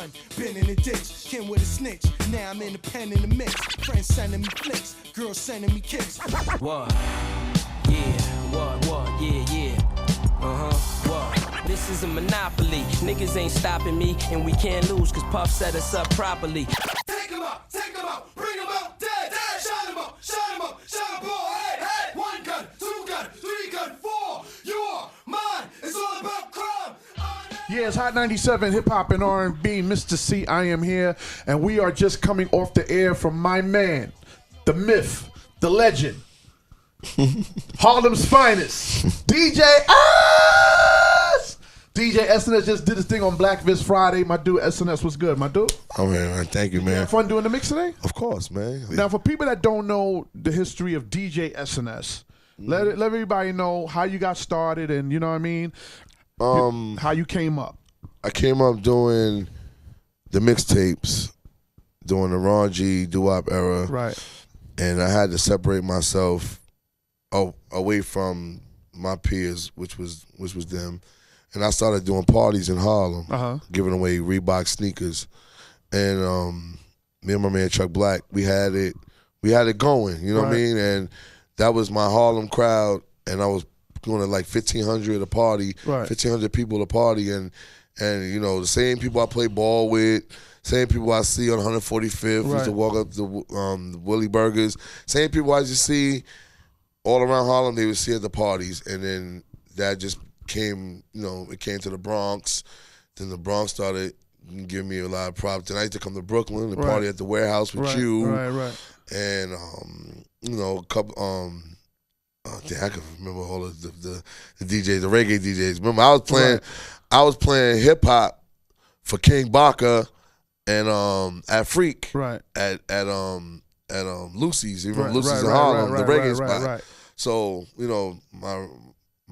gun, been in the ditch, Ken with a snitch. Now I'm in the pen in the mix. Friends sending me flicks, girls sending me kicks. What? Yeah, what, yeah. What? This is a monopoly. Niggas ain't stopping me, and we can't lose, cause Puff set us up properly. Take him out, bring him out, dead. Shine him up, boy, hey. One gun, two gun, three gun, four. You're mine, it's all about crime. Yeah, it's Hot 97 Hip Hop and R&B. Mr. C, I am here, and we are just coming off the air from my man, the myth, the legend, Harlem's finest, DJ S. DJ SNS just did his thing on Black Fist Friday. My dude SNS was good, my dude. Oh man, thank you, man. You had fun doing the mix today? Of course, man. Now, for people that don't know the history of DJ SNS, let everybody know how you got started, and you know what I mean. How you came up? I came up doing the mixtapes, during the Ron G doo-wop era, right? And I had to separate myself away from my peers, which was them, and I started doing parties in Harlem, giving away Reebok sneakers, and me and my man Chuck Black, we had it going, you know what I mean, and that was my Harlem crowd, and I was doing it like 1,500 a party, 1,500 people a party, and you know, the same people I play ball with, same people I see on 145th, used to walk up the Willie Burgers, same people I just see all around Harlem, they would see at the parties, and then that just came, you know, it came to the Bronx, then the Bronx started giving me a lot of props, then I used to come to Brooklyn and party at the Warehouse with you, and you know, a couple, I can remember all of the DJs, the reggae DJs. Remember, I was playing hip hop for King Baka and at Freak, at Lucy's, Lucy's in Harlem, the reggae spot. So you know,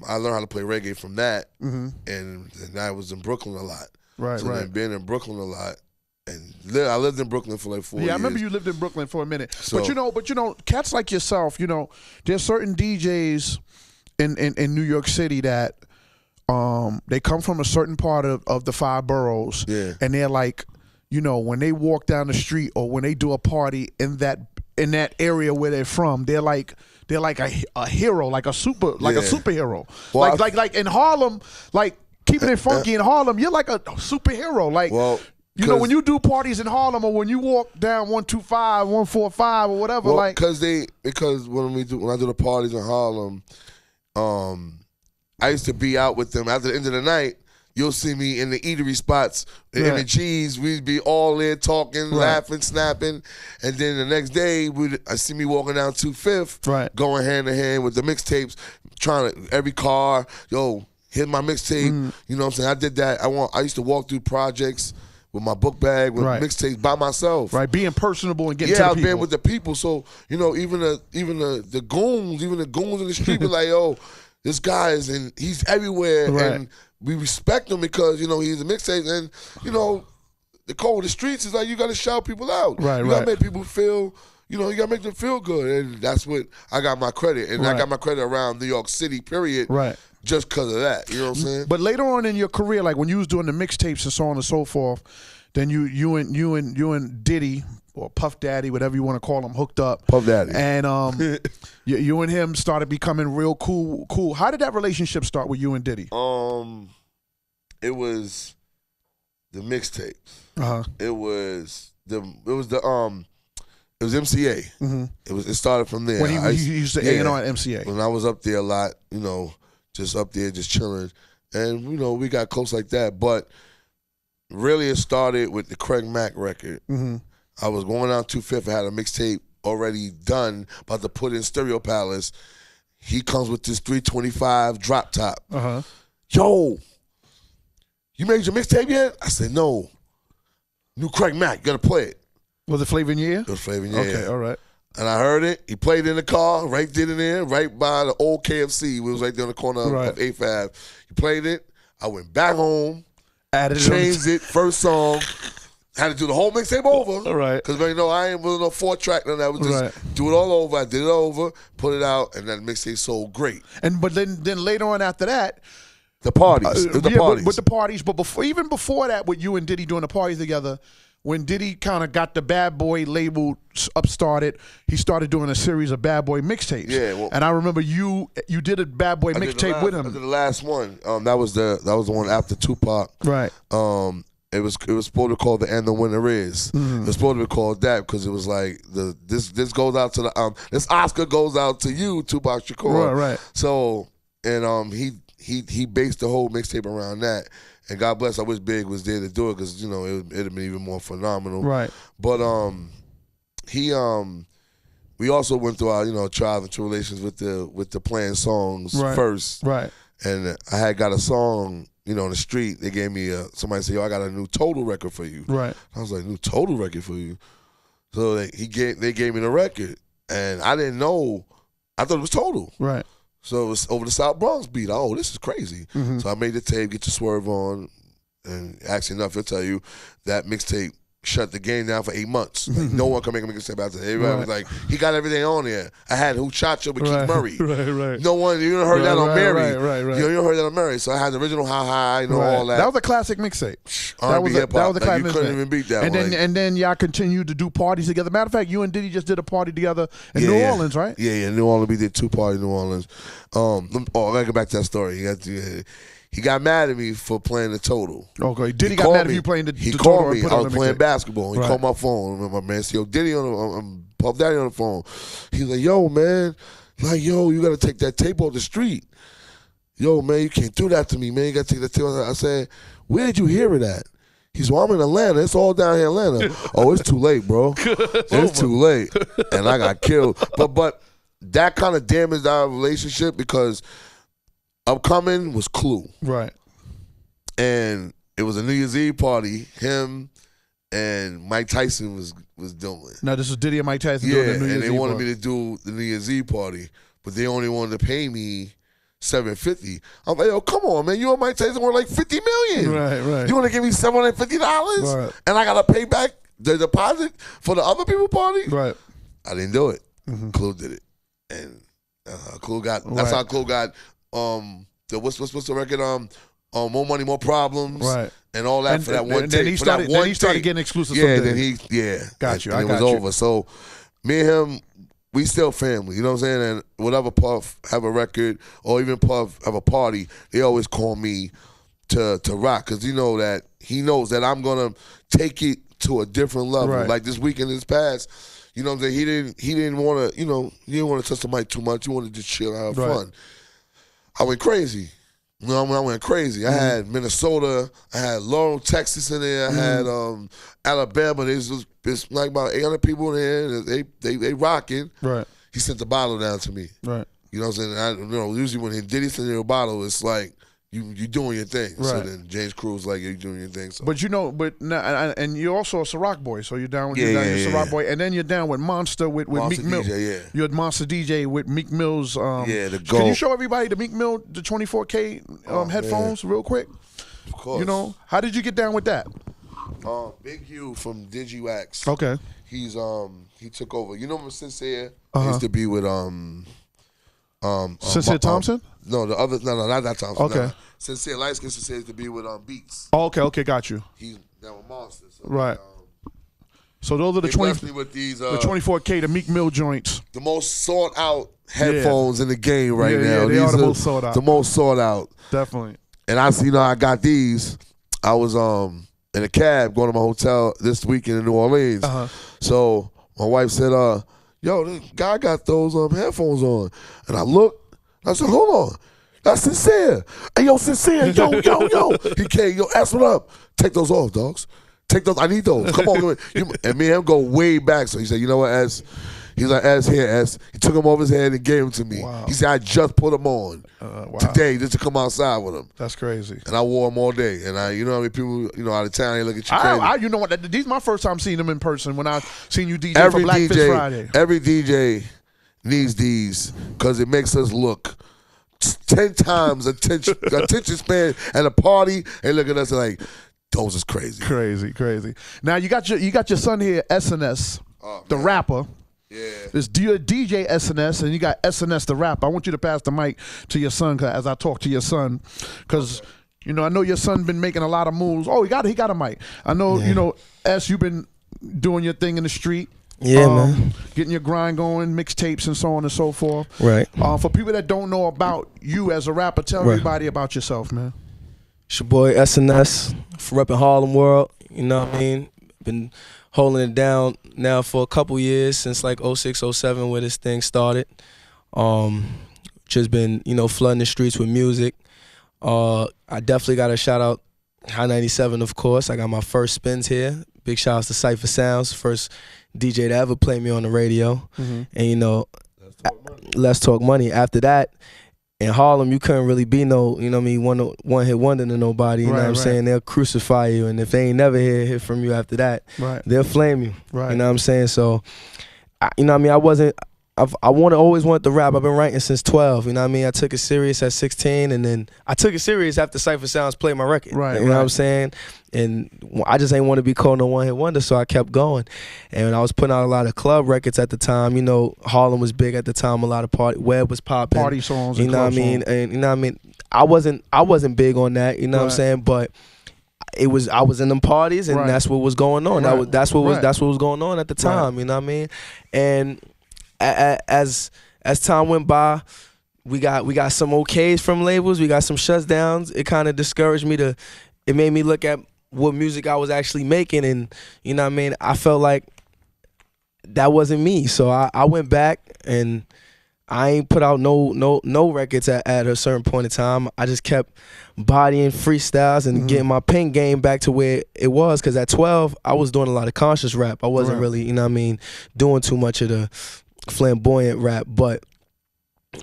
I learned how to play reggae from that, and I was in Brooklyn a lot. So then being in Brooklyn a lot. And I lived in Brooklyn for like 4 years. Yeah, I remember you lived in Brooklyn for a minute. So, but you know, cats like yourself, you know, there's certain DJs in New York City that they come from a certain part of the 5 boroughs, and they're like, you know, when they walk down the street or when they do a party in that area where they're from, they're like a hero, like a superhero. Well, like in Harlem, like keeping it funky in Harlem, you're like a superhero, like. Well, you know, when you do parties in Harlem or when you walk down 125, 145 or whatever, like because when I do the parties in Harlem, I used to be out with them after the end of the night. You'll see me in the eatery spots, in the G's. We'd be all there talking, laughing, snapping, and then the next day I see me walking down 2/5, going hand in hand with the mixtapes, every car, yo, here's my mixtape. You know what I'm saying? I did that. I used to walk through projects with my book bag, with mixtapes by myself. Right, being personable and getting to the people. Yeah, I've been with the people. So, you know, even the goons in the street were like, yo, this guy he's everywhere. And we respect him because, you know, he's a mixtape. And, you know, the code of the streets is like, you got to shout people out. You got to make people feel, you know, you got to make them feel good. And that's what I got my credit. And I got my credit around New York City, period. Just because of that, you know what I'm saying? But later on in your career, like when you was doing the mixtapes and so on and so forth, then you and Diddy or Puff Daddy, whatever you want to call him, hooked up. Puff Daddy. And you and him started becoming real cool. How did that relationship start with you and Diddy? It was the mixtapes. It was MCA. It started from there. When he used to A&R at MCA. When I was up there a lot, you know, just up there, just chilling. And, you know, we got close like that. But really it started with the Craig Mack record. I was going down 2/5. I had a mixtape already done, about to put in Stereo Palace. He comes with this 325 drop top. Yo, you made your mixtape yet? I said, no. New Craig Mack, you got to play it. Was it Flavor in Your Ear? It was Flavor in Your Ear. Okay, all right. And I heard it. He played it in the car, right there, right by the old KFC. We was right there on the corner of 8th Ave. He played it. I went back home, changed it, first song. Had to do the whole mixtape over. All right. Because, you know, I ain't with no 4-track. I was just do it all over. I did it over, put it out, and that mixtape sold great. But then later on after that, The parties. The parties. But the parties. But even before that, with you and Diddy doing the parties together, when Diddy kind of got the Bad Boy label upstarted, he started doing a series of Bad Boy mixtapes. Yeah, well, and I remember you did a Bad Boy mixtape with him. I did the last one. That was the one after Tupac. Right. It was supposed to be called The End the Winner Is. It was supposed to be called that because it was like this goes out to the this Oscar goes out to you, Tupac Shakur. Right. So he based the whole mixtape around that. And God bless, I wish Big was there to do it because, it'd have been even more phenomenal. Right. But we also went through our, trials and tribulations with the playing songs first. Right. And I had got a song, in the street. They gave me somebody said, "Yo, I got a new Total record for you." Right. I was like, "New Total record for you?" So they gave me the record, and I didn't know. I thought it was Total. Right. So it was over the South Bronx beat. Oh, this is crazy. So I made the tape, get your Swerve on, and actually enough, he'll tell you that mixtape shut the game down for 8 months. Like, no one can make a mixtape after that. Everybody was like, he got everything on there. I had Who Shot You with Keith Murray. Right. No one, you didn't heard that on Mary. Right. You didn't heard that on Mary. So I had the original Ha Ha, all that. That was a classic mixtape. R&B hip-hop. That was a classic you mixtape. couldn't even beat that one. And then y'all continued to do parties together. Matter of fact, you and Diddy just did a party together in New Orleans, right? Yeah, New Orleans. We did 2 parties in New Orleans. I gotta get back to that story. He got mad at me for playing the Total. Okay, Diddy got mad at you playing the Total. He called me. I was playing basketball. He called my phone. My man said, "Yo, Diddy Puff Daddy on the phone." He's like, "Yo, man, you got to take that tape off the street. Yo, man, you can't do that to me, man. You got to take that tape off." I said, "Where did you hear it at?" He's, "Well, I'm in Atlanta. It's all down here in Atlanta." "Oh, it's too late, bro. It's too late." And I got killed. But that kind of damaged our relationship because upcoming was Clue. Right. And it was a New Year's Eve party. Him and Mike Tyson was doing. Now, this was Diddy and Mike Tyson doing the New Year's Eve and they wanted party. me to do the New Year's Eve party, but they only wanted to pay me $750. I'm like, yo, come on, man. You and Mike Tyson were like $50 million. Right. You want to give me $750? Right. And I got to pay back the deposit for the other people party? Right. I didn't do it. Clue did it. And Clue got, that's how Clue got, what's the record? More Money, More Problems. Right. And all that for that one tape. Then he started getting exclusive. Yeah, then he, Got you. And it was over. So me and him, we still family, you know what I'm saying? And whenever Puff have a record or even Puff have a party, they always call me to rock because he knows that I'm gonna take it to a different level. Right. Like this weekend, this past, you know what I'm saying? He didn't want to, he didn't want to touch the mic too much. He wanted to just chill and have fun. I went crazy. I went crazy. I had Minnesota, I had Laurel, Texas in there, I had Alabama. There's like about 800 people in there. They rocking. Right. He sent the bottle down to me. Right. You know what I'm saying? Usually when Diddy sends you a bottle, it's like you doing your thing. Right. So then James Cruz like, you're doing your thing. So. But and you're also a Ciroc boy, so you're down with Ciroc boy, and then you're down with Monster with Monster Meek Mill. DJ, yeah. You're Monster DJ with Meek Mill's. The GOAT. Can you show everybody the Meek Mill, the 24K headphones, real quick? Of course. How did you get down with that? Big Hugh from DigiWax. Okay. He's he took over. You know him Sincere? He used to be with Sincere Thompson? No, the other not that Thompson. Okay. No. Sincere Light Skin Sincere used to be with Beats. Oh, okay, got you. He's now with Monster. So Right. So those are the 20 with these the 24K, the Meek Mill joints. the most sought out headphones in the game right now. Yeah, they These are the most sought out. The most sought out. Definitely. And I got these. I was in a cab going to my hotel this weekend in New Orleans. So my wife said, "Yo, this guy got those headphones on," and I looked. I said, "Hold on, that's Sincere. Hey, yo, Sincere, yo." He came, "Yo, ask what up. Take those off, dogs. Take those. I need those. Come on." And me and him go way back. So he said, "You know what, S?" He's like, "S here, S." He took them off his head and gave them to me. Wow. He said, "I just put them on today just to come outside with them." That's crazy. And I wore them all day. And you know how many people, out of town, they look at you crazy. You know what? These my first time seeing them in person when I seen you DJ for Blackfish Friday. Every DJ needs these because it makes us look 10 times attention span at a party. They look at us like, those is crazy. Crazy. Now you got your son here, SNS, the rapper. Yeah. It's DJ SNS, and you got SNS the rap. I want you to pass the mic to your son as I talk to your son, because you know I know your son been making a lot of moves. Oh, he got a mic. I know you know S. You've been doing your thing in the street. Yeah, man. Getting your grind going, mixtapes and so on and so forth. Right. For people that don't know about you as a rapper, tell everybody about yourself, man. It's your boy SNS, repping Harlem World. You know what I mean? Been holding it down now for a couple years, since like 06, 07 where this thing started. Just been, you know, flooding the streets with music. I definitely got to shout out High 97, of course. I got my first spins here. Big shout outs to Cypher Sounds, first DJ to ever play me on the radio. And you know, Let's Talk Money. After that, in Harlem, you couldn't really be no, you know what I mean, one hit wonder to nobody. You know what I'm saying? They'll crucify you, and if they ain't never hear from you after that, they'll flame you. You know what I'm saying? So, you know what I mean? Always wanted to rap. I've been writing since 12. You know what I mean? I took it serious at 16, and then I took it serious after Cypher Sounds played my record. You know what I'm saying? And I just ain't want to be called no one hit wonder, so I kept going. And I was putting out a lot of club records at the time. You know, Harlem was big at the time. A lot of Web was popping. Party songs. You know what I mean? And you know what I mean? I wasn't big on that. You know what I'm saying? But I was in them parties, and that's what was going on. That's what was going on at the time. You know what I mean? And as time went by, we got some okays from labels, we got some shutdowns. It kind of discouraged me it made me look at what music I was actually making, and you know what I mean, I felt like that wasn't me. So I went back, and I ain't put out no records at a certain point in time. I just kept bodying freestyles and getting my pen game back to where it was, because at 12 I was doing a lot of conscious rap. I wasn't really, you know what I mean, doing too much of the flamboyant rap. But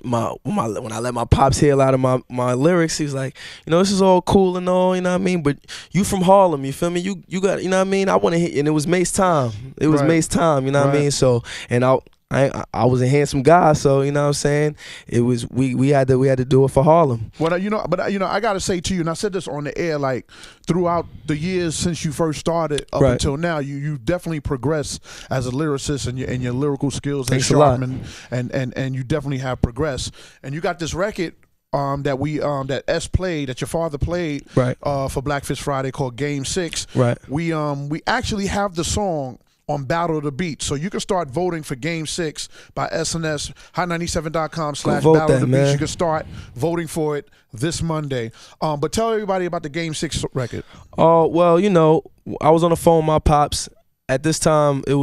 when I let my pops hear a lot of my lyrics, he's like, you know, this is all cool and all, you know what I mean, but you from Harlem, you feel me? You got, you know what I mean? I want to hit, and it was Mace time. It was Mace time, you know what I mean? So, and I was a handsome guy, so you know what I'm saying. It was we had to do it for Harlem. Well, I gotta say to you, and I said this on the air, like throughout the years since you first started up until now, you definitely progressed as a lyricist, and your lyrical skills have sharpened, and you definitely have progressed. And you got this record that S played, that your father played for Blackfish Friday, called Game 6. We actually have the song on Battle of the Beat. So you can start voting for Game 6 by SNS, high97.com/Battle of the Beat. You can start voting for it this Monday. But tell everybody about the Game 6 record. Oh, well, you know, I was on the phone with my pops. At this time, I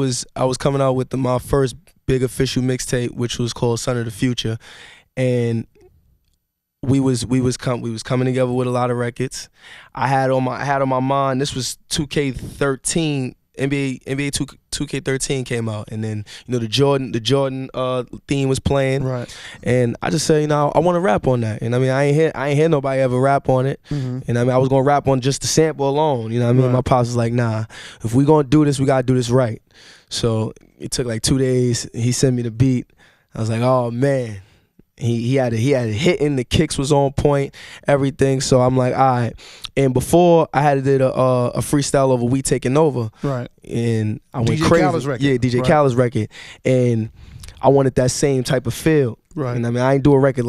was coming out with my first big official mixtape, which was called Son of the Future. And we was coming together with a lot of records. I had on my mind, this was 2K13. NBA 2K13 came out, and then you know the Jordan theme was playing, and I just said, you know, I want to rap on that. And I mean, I ain't hear nobody ever rap on it, and I mean, I was gonna rap on just the sample alone. You know what I mean? My pops was like, nah, if we gonna do this, we gotta do this right. So it took like 2 days. He sent me the beat. I was like, oh man. He had it hitting, the kicks was on point, everything. So I'm like, all right. And before I had did a freestyle over We Taking Over, and I went DJ crazy. Khaled's record. Yeah, DJ Khaled's record, and I wanted that same type of feel. And I mean, I ain't do a record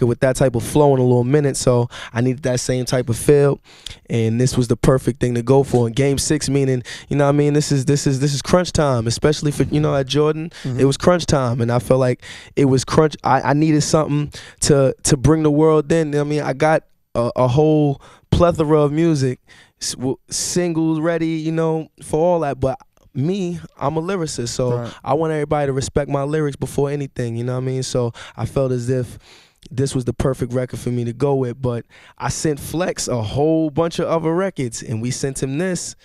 with that type of flow in a little minute, so I needed that same type of feel, and this was the perfect thing to go for. And Game 6, meaning, you know what I mean, this is crunch time, especially for, you know, at Jordan, it was crunch time, and I felt like it was crunch. I needed something to bring the world in. I mean, I got a whole plethora of music, singles ready, you know, for all that, but me, I'm a lyricist, so I want everybody to respect my lyrics before anything, you know what I mean? So I felt as if this was the perfect record for me to go with. But I sent Flex a whole bunch of other records, and we sent him this,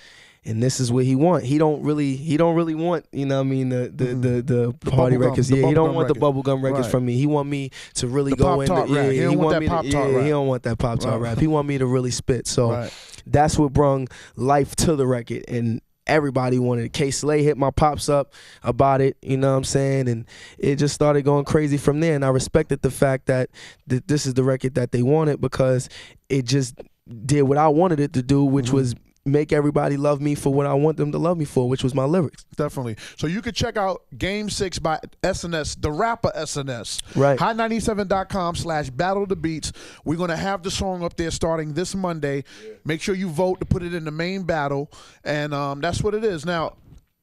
and this is what he want. He don't really want, you know what I mean, the party records. Yeah, he don't want the bubblegum records from me. He want me to really go in. Yeah, he don't want that pop tart rap. He don't want that pop tart rap. He want me to really spit. So that's what brung life to the record, and everybody wanted it. K-Slay hit my pops up about it, you know what I'm saying? And it just started going crazy from there. And I respected the fact that this is the record that they wanted, because it just did what I wanted it to do, which was make everybody love me for what I want them to love me for, which was my lyrics. Definitely. So you can check out Game 6 by SNS, the rapper SNS. Right. Hot97.com/Battle the Beats. We're going to have the song up there starting this Monday. Make sure you vote to put it in the main battle. And that's what it is. Now,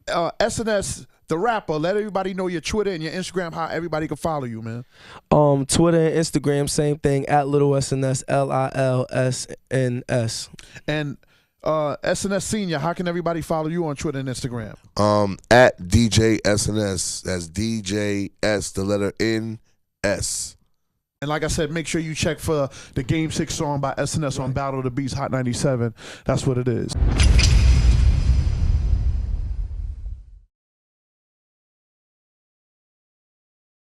SNS, the rapper, let everybody know your Twitter and your Instagram, how everybody can follow you, man. Twitter and Instagram, same thing, at Little SNS, LILSNS. And SNS Senior, how can everybody follow you on Twitter and Instagram? At DJ SNS. That's DJS, the letter NS. And like I said, make sure you check for the Game 6 song by SNS on Battle of the Beats, Hot 97. That's what it is.